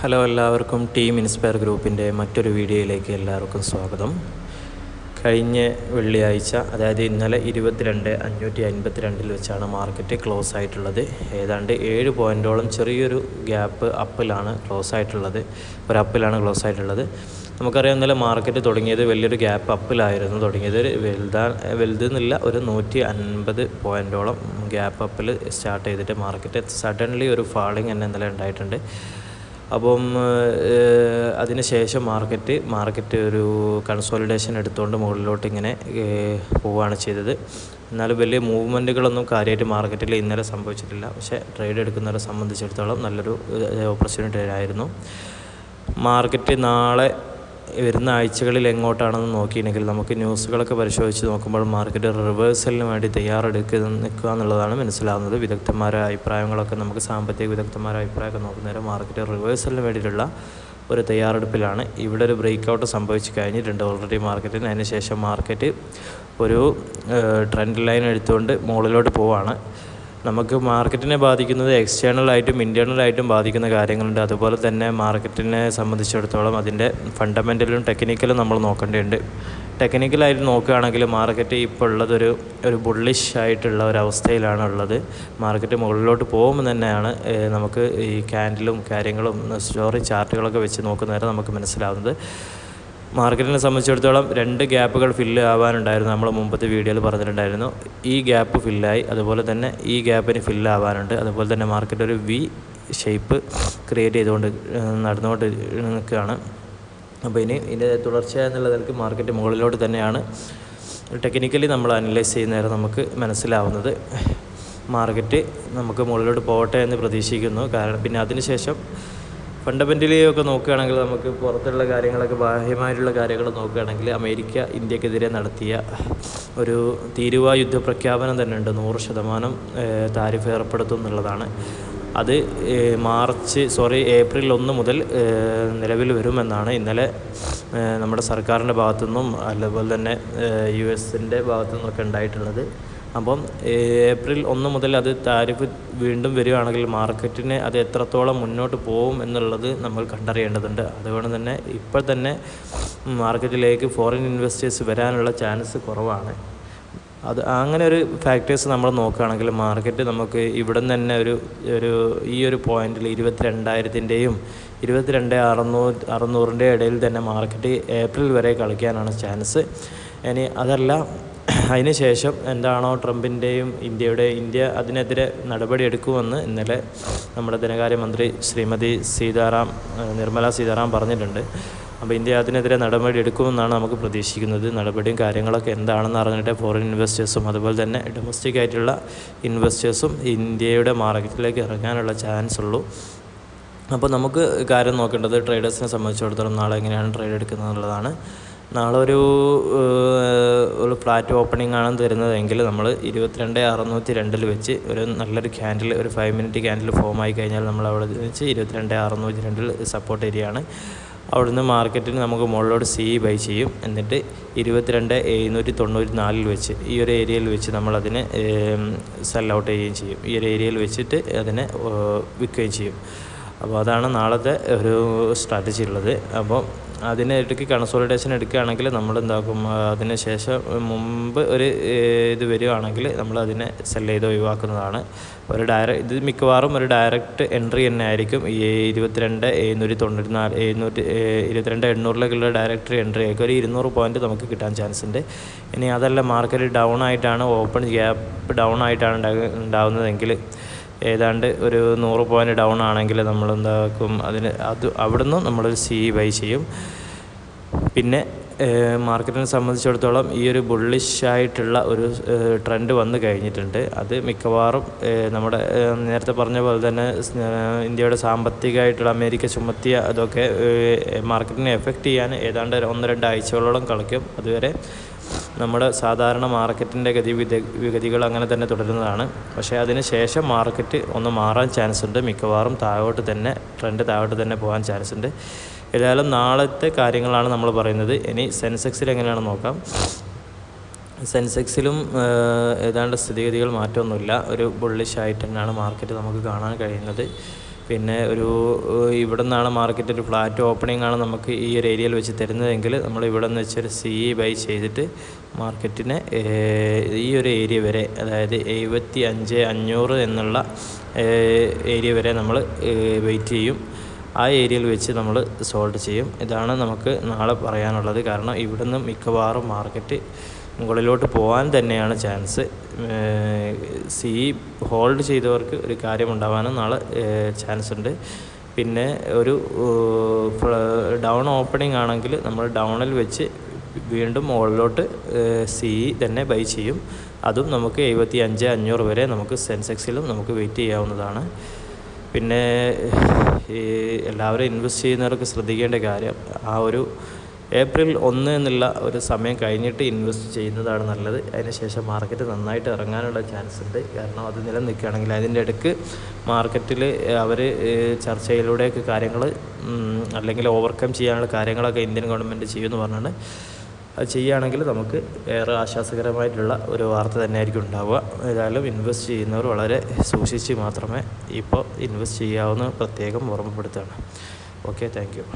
Hello, എല്ലാവർക്കും team inspire ഗ്രൂപ്പിൻ്റെ മറ്റൊരു വീഡിയോയിലേക്ക് എല്ലാവർക്കും സ്വാഗതം. കഴിഞ്ഞ വെള്ളിയാഴ്ച, അതായത് ഇന്നലെ 22,552 വെച്ചാണ് മാർക്കറ്റ് ക്ലോസ് ആയിട്ടുള്ളത്. ഏതാണ്ട് 7 പോയിൻറ്റോളം ചെറിയൊരു ഗ്യാപ്പ് അപ്പിലാണ് ക്ലോസ് ആയിട്ടുള്ളത്. നമുക്കറിയാം, ഇന്നലെ മാർക്കറ്റ് തുടങ്ങിയത് വലിയൊരു ഗ്യാപ്പ് അപ്പിലായിരുന്നു തുടങ്ങിയത്. വലുതെന്നില്ല, ഒരു 150 പോയിൻറ്റോളം ഗ്യാപ്പ് അപ്പിൽ സ്റ്റാർട്ട് ചെയ്തിട്ട് മാർക്കറ്റ് സഡൻലി ഒരു ഫാളിങ് തന്നെ ഇന്നലെ ഉണ്ടായിട്ടുണ്ട്. അപ്പം അതിന് ശേഷം മാർക്കറ്റ് ഒരു കൺസോളിഡേഷൻ എടുത്തുകൊണ്ട് മുകളിലോട്ട് ഇങ്ങനെ പോവുകയാണ് ചെയ്തത്. എന്നാലും വലിയ മൂവ്മെൻറ്റുകളൊന്നും കാര്യമായിട്ട് മാർക്കറ്റിൽ ഇന്നലെ സംഭവിച്ചിട്ടില്ല. പക്ഷേ ട്രേഡ് എടുക്കുന്നവരെ സംബന്ധിച്ചിടത്തോളം നല്ലൊരു ഓപ്പർച്യൂണിറ്റി ആയിരുന്നു. മാർക്കറ്റ് നാളെ വരുന്ന ആഴ്ചകളിൽ എങ്ങോട്ടാണെന്ന് നോക്കിയിട്ടുണ്ടെങ്കിൽ നമുക്ക് ന്യൂസുകളൊക്കെ പരിശോധിച്ച് നോക്കുമ്പോൾ മാർക്കറ്റ് റിവേഴ്സലിന് വേണ്ടി നിൽക്കുക എന്നുള്ളതാണ് മനസ്സിലാവുന്നത്. വിദഗ്ധന്മാരുടെ അഭിപ്രായങ്ങളൊക്കെ നമുക്ക് സാമ്പത്തിക വിദഗ്ധന്മാരുടെ അഭിപ്രായമൊക്കെ നോക്കുന്നേരം മാർക്കറ്റ് റിവേഴ്സലിന് വേണ്ടിയിട്ടുള്ള ഒരു തയ്യാറെടുപ്പിലാണ്. ഇവിടെ ഒരു ബ്രേക്ക് ഔട്ട് സംഭവിച്ച് കഴിഞ്ഞിട്ടുണ്ട് ഓൾറെഡി മാർക്കറ്റിന്. അതിന് ശേഷം മാർക്കറ്റ് ഒരു ട്രെൻഡ് ലൈൻ എടുത്തുകൊണ്ട് മുകളിലോട്ട് പോവുകയാണ്. നമുക്ക് മാർക്കറ്റിനെ ബാധിക്കുന്നത് എക്സ്റ്റേണലായിട്ടും ഇൻറ്റേർണലായിട്ടും ബാധിക്കുന്ന കാര്യങ്ങളുണ്ട്. അതുപോലെ തന്നെ മാർക്കറ്റിനെ സംബന്ധിച്ചിടത്തോളം അതിൻ്റെ ഫണ്ടമെൻ്റലും ടെക്നിക്കലും നമ്മൾ നോക്കേണ്ടതുണ്ട്. ടെക്നിക്കലായിട്ട് നോക്കുകയാണെങ്കിൽ മാർക്കറ്റ് ഇപ്പോൾ ഉള്ളതൊരു ബുള്ളിഷ് ആയിട്ടുള്ള ഒരവസ്ഥയിലാണ് ഉള്ളത്. മാർക്കറ്റ് മുകളിലോട്ട് പോകുമ്പോൾ തന്നെയാണ് നമുക്ക് ഈ ക്യാൻഡിലും കാര്യങ്ങളും സ്റ്റോറി ചാർട്ടുകളൊക്കെ വെച്ച് നോക്കുന്നവരെ നമുക്ക് മനസ്സിലാവുന്നത്. മാർക്കറ്റിനെ സംബന്ധിച്ചിടത്തോളം 2 ഗ്യാപ്പുകൾ ഫില്ല് ആവാനുണ്ടായിരുന്നു. നമ്മൾ മുമ്പത്തെ വീഡിയോയിൽ പറഞ്ഞിട്ടുണ്ടായിരുന്നു. ഈ ഗ്യാപ്പ് ഫില്ലായി, അതുപോലെ തന്നെ ഈ ഗ്യാപ്പിന് ഫില്ല് ആവാനുണ്ട്. അതുപോലെ തന്നെ മാർക്കറ്റ് ഒരു വി ഷേപ്പ് ക്രിയേറ്റ് ചെയ്തുകൊണ്ട് നടന്നുകൊണ്ട് നിൽക്കുകയാണ്. അപ്പോൾ ഇതിൻ്റെ തുടർച്ച എന്നുള്ള നിലയ്ക്ക് മാർക്കറ്റ് മുകളിലോട്ട് തന്നെയാണ് ടെക്നിക്കലി നമ്മൾ അനലൈസ് ചെയ്യുന്നേരം നമുക്ക് മനസ്സിലാവുന്നത്. മാർക്കറ്റ് നമുക്ക് മുകളിലോട്ട് പോകട്ടെ എന്ന് പ്രതീക്ഷിക്കുന്നു. കാരണം പിന്നെ അതിനുശേഷം ഫണ്ടമെൻ്റലി ഒക്കെ നോക്കുകയാണെങ്കിൽ നമുക്ക് പുറത്തുള്ള കാര്യങ്ങളൊക്കെ, ബാഹ്യമായിട്ടുള്ള കാര്യങ്ങൾ നോക്കുകയാണെങ്കിൽ അമേരിക്ക ഇന്ത്യക്കെതിരെ നടത്തിയ ഒരു തീരുവ യുദ്ധപ്രഖ്യാപനം തന്നെ ഉണ്ട്. 100% താരിഫ് ഏർപ്പെടുത്തും എന്നുള്ളതാണ്. അത് ഏപ്രിൽ 1 മുതൽ നിലവിൽ വരുമെന്നാണ് ഇന്നലെ നമ്മുടെ സർക്കാരിൻ്റെ ഭാഗത്തുനിന്നും അതുപോലെ തന്നെ US-ൻ്റെ ഭാഗത്തുനിന്നൊക്കെ ഉണ്ടായിട്ടുള്ളത്. അപ്പം ഏപ്രിൽ 1 മുതൽ അത് താരിഫ് വീണ്ടും വരികയാണെങ്കിൽ മാർക്കറ്റിന് അത് എത്രത്തോളം മുന്നോട്ട് പോകും എന്നുള്ളത് നമ്മൾ കണ്ടറിയേണ്ടതുണ്ട്. അതുകൊണ്ട് തന്നെ ഇപ്പോൾ തന്നെ മാർക്കറ്റിലേക്ക് ഫോറിൻ ഇൻവെസ്റ്റേഴ്സ് വരാനുള്ള ചാൻസ് കുറവാണ്. അങ്ങനെ ഒരു ഫാക്ടേഴ്സ് നമ്മൾ നോക്കുകയാണെങ്കിൽ മാർക്കറ്റ് നമുക്ക് ഇവിടെ നിന്ന് തന്നെ ഈ ഒരു പോയിന്റിൽ 22,000-ൻ്റെയും 22,600-ൻ്റെ ഇടയിൽ തന്നെ മാർക്കറ്റ് ഏപ്രിൽ വരെ കളിക്കാനാണ് ചാൻസ്. ഇനി അതല്ല, അതിന് ശേഷം എന്താണോ ട്രംപിൻ്റെയും ഇന്ത്യ അതിനെതിരെ നടപടി എടുക്കുമെന്ന് ഇന്നലെ നമ്മുടെ ധനകാര്യമന്ത്രി ശ്രീമതി നിർമ്മല സീതാറാം പറഞ്ഞിട്ടുണ്ട്. അപ്പോൾ ഇന്ത്യ അതിനെതിരെ നടപടി എടുക്കുമെന്നാണ് നമുക്ക് പ്രതീക്ഷിക്കുന്നത്. നടപടിയും കാര്യങ്ങളൊക്കെ എന്താണെന്ന് അറിഞ്ഞിട്ട് ഫോറിൻ ഇൻവെസ്റ്റേഴ്സും അതുപോലെ തന്നെ ഡൊമസ്റ്റിക് ആയിട്ടുള്ള ഇൻവെസ്റ്റേഴ്സും ഇന്ത്യയുടെ മാർക്കറ്റിലേക്ക് ഇറങ്ങാനുള്ള ചാൻസ് ഉള്ളൂ. അപ്പോൾ നമുക്ക് കാര്യം നോക്കേണ്ടത് ട്രേഡേഴ്സിനെ സംബന്ധിച്ചിടത്തോളം നാളെ എങ്ങനെയാണ് ട്രേഡ് എടുക്കുന്നത് എന്നുള്ളതാണ്. നാളെ ഒരു ഫ്ലാറ്റ് ഓപ്പണിംഗ് ആണ് തരുന്നതെങ്കിൽ നമ്മൾ 22,602 വെച്ച് ഒരു നല്ലൊരു ക്യാൻഡിൽ, ഒരു 5 മിനിറ്റ് ക്യാൻഡിൽ ഫോം ആയി കഴിഞ്ഞാൽ നമ്മൾ അവിടെ വെച്ച് 22,602 സപ്പോർട്ട് ഏരിയയാണ്. അവിടുന്ന് മാർക്കറ്റിന് നമുക്ക് മുകളിലോട്ട് ബൈ ചെയ്യും. എന്നിട്ട് 22,794 വെച്ച് ഈ ഒരു ഏരിയയിൽ വെച്ച് നമ്മളതിനെ സെൽ ഔട്ട് ചെയ്യുകയും ചെയ്യും. ഈ ഒരു ഏരിയയിൽ വെച്ചിട്ട് അതിനെ വിൽക്കുകയും ചെയ്യും. അപ്പോൾ അതാണ് നാളത്തെ ഒരു സ്ട്രാറ്റജി ഉള്ളത്. അപ്പോൾ അതിനിടയ്ക്ക് കൺസോളിഡേഷൻ എടുക്കുകയാണെങ്കിൽ നമ്മൾ എന്താക്കും, അതിന് ശേഷം മുമ്പ് ഇത് വരികയാണെങ്കിൽ നമ്മൾ അതിനെ സെൽ ചെയ്ത് ഒഴിവാക്കുന്നതാണ്. ഇത് മിക്കവാറും ഒരു ഡയറക്റ്റ് എൻട്രി തന്നെ ആയിരിക്കും. ഈ 22,894 ഡയറക്റ്റ് എൻട്രി ആയിരിക്കും. ഒരു 200 പോയിൻറ്റ് നമുക്ക് കിട്ടാൻ ചാൻസ് ഉണ്ട്. ഇനി അതല്ല, മാർക്കറ്റ് ഡൗൺ ആയിട്ടാണ്, ഓപ്പൺ ഗ്യാപ്പ് ഡൗൺ ആയിട്ടാണ് ഉണ്ടാകുന്നതെങ്കിൽ, ഏതാണ്ട് ഒരു 100 പോയിൻറ്റ് ഡൗൺ ആണെങ്കിൽ നമ്മൾ എന്താക്കും, അവിടുന്ന് നമ്മളൊരു ബൈ ചെയ്യും. പിന്നെ മാർക്കറ്റിനെ സംബന്ധിച്ചിടത്തോളം ഈ ഒരു ബുള്ളിഷ് ആയിട്ടുള്ള ഒരു ട്രെൻഡ് വന്നു കഴിഞ്ഞിട്ടുണ്ട്. അത് മിക്കവാറും നമ്മുടെ നേരത്തെ പറഞ്ഞ പോലെ തന്നെ ഇന്ത്യയുടെ സാമ്പത്തികമായിട്ടുള്ള അമേരിക്ക ചുമത്തിയ അതൊക്കെ മാർക്കറ്റിനെ എഫക്റ്റ് ചെയ്യാൻ ഏതാണ്ട് 1-2 ആഴ്ചകളോളം കളിക്കും. അതുവരെ നമ്മുടെ സാധാരണ മാർക്കറ്റിൻ്റെ ഗതികൾ അങ്ങനെ തന്നെ തുടരുന്നതാണ്. പക്ഷേ അതിന് ശേഷം മാർക്കറ്റ് ഒന്ന് മാറാൻ ചാൻസ് ഉണ്ട്. മിക്കവാറും ട്രെൻഡ് താഴോട്ട് തന്നെ പോകാൻ ചാൻസ് ഉണ്ട്. ഏതായാലും നാളത്തെ കാര്യങ്ങളാണ് നമ്മൾ പറയുന്നത്. ഇനി സെൻസെക്സിൽ എങ്ങനെയാണെന്ന് നോക്കാം. സെൻസെക്സിലും ഏതാണ്ട് സ്ഥിതിഗതികൾ മാറ്റമൊന്നുമില്ല. ഒരു ബുള്ളിഷ് ആയിട്ട് തന്നെയാണ് മാർക്കറ്റ് നമുക്ക് കാണാൻ കഴിയുന്നത്. പിന്നെ ഇവിടെ നിന്നാണ് മാർക്കറ്റ് ഒരു ഫ്ലാറ്റ് ഓപ്പണിംഗ് ആണ് നമുക്ക് ഈ ഒരു ഏരിയയിൽ വെച്ച് തരുന്നതെങ്കിൽ നമ്മൾ ഇവിടെ നിന്ന് വെച്ചൊരു CE ബൈ ചെയ്തിട്ട് മാർക്കറ്റിനെ ഈ ഒരു ഏരിയ വരെ, അതായത് 75,500 എന്നുള്ള ഏരിയ വരെ നമ്മൾ വെയിറ്റ് ചെയ്യും. ആ ഏരിയയിൽ വെച്ച് നമ്മൾ സോൾഡ് ചെയ്യും. ഇതാണ് നമുക്ക് നാളെ പറയാനുള്ളത്. കാരണം ഇവിടുന്ന് മിക്കവാറും മാർക്കറ്റ് മുകളിലോട്ട് പോകാൻ തന്നെയാണ് ചാൻസ്. CE ഹോൾഡ് ചെയ്തവർക്ക് ഒരു കാര്യമുണ്ടാവാനും നാളെ ചാൻസ് ഉണ്ട്. പിന്നെ ഒരു ഡൗൺ ഓപ്പണിംഗ് ആണെങ്കിൽ നമ്മൾ ഡൗണിൽ വെച്ച് വീണ്ടും മുകളിലോട്ട് CE തന്നെ ബൈ ചെയ്യും. അതും നമുക്ക് 75,500 വരെ നമുക്ക് സെൻസെക്സിലും നമുക്ക് വെയിറ്റ് ചെയ്യാവുന്നതാണ്. പിന്നെ എല്ലാവരും ഇൻവെസ്റ്റ് ചെയ്യുന്നവർക്ക് ശ്രദ്ധിക്കേണ്ട കാര്യം, ആ ഒരു ഏപ്രിൽ 1 എന്നുള്ള ഒരു സമയം കഴിഞ്ഞിട്ട് ഇൻവെസ്റ്റ് ചെയ്യുന്നതാണ് നല്ലത്. അതിനുശേഷം മാർക്കറ്റ് നന്നായിട്ട് ഇറങ്ങാനുള്ള ചാൻസ് ഉണ്ട്. കാരണം അത് നിലനിൽക്കുകയാണെങ്കിൽ അതിൻ്റെ ഇടയ്ക്ക് മാർക്കറ്റിൽ അവർ ചർച്ചയിലൂടെയൊക്കെ കാര്യങ്ങൾ അല്ലെങ്കിൽ ഓവർകം ചെയ്യാനുള്ള കാര്യങ്ങളൊക്കെ ഇന്ത്യൻ ഗവൺമെൻറ് ചെയ്യുമെന്ന് പറഞ്ഞാണ്. അത് ചെയ്യുകയാണെങ്കിൽ നമുക്ക് ഏറെ ആശ്വാസകരമായിട്ടുള്ള ഒരു വാർത്ത തന്നെയായിരിക്കും ഉണ്ടാവുക. ഏതായാലും ഇൻവെസ്റ്റ് ചെയ്യുന്നവർ വളരെ സൂക്ഷിച്ച് മാത്രമേ ഇപ്പോൾ ഇൻവെസ്റ്റ് ചെയ്യാവുന്ന പ്രത്യേകം ഓർമ്മപ്പെടുത്തുകയാണ്. Okay, thank you.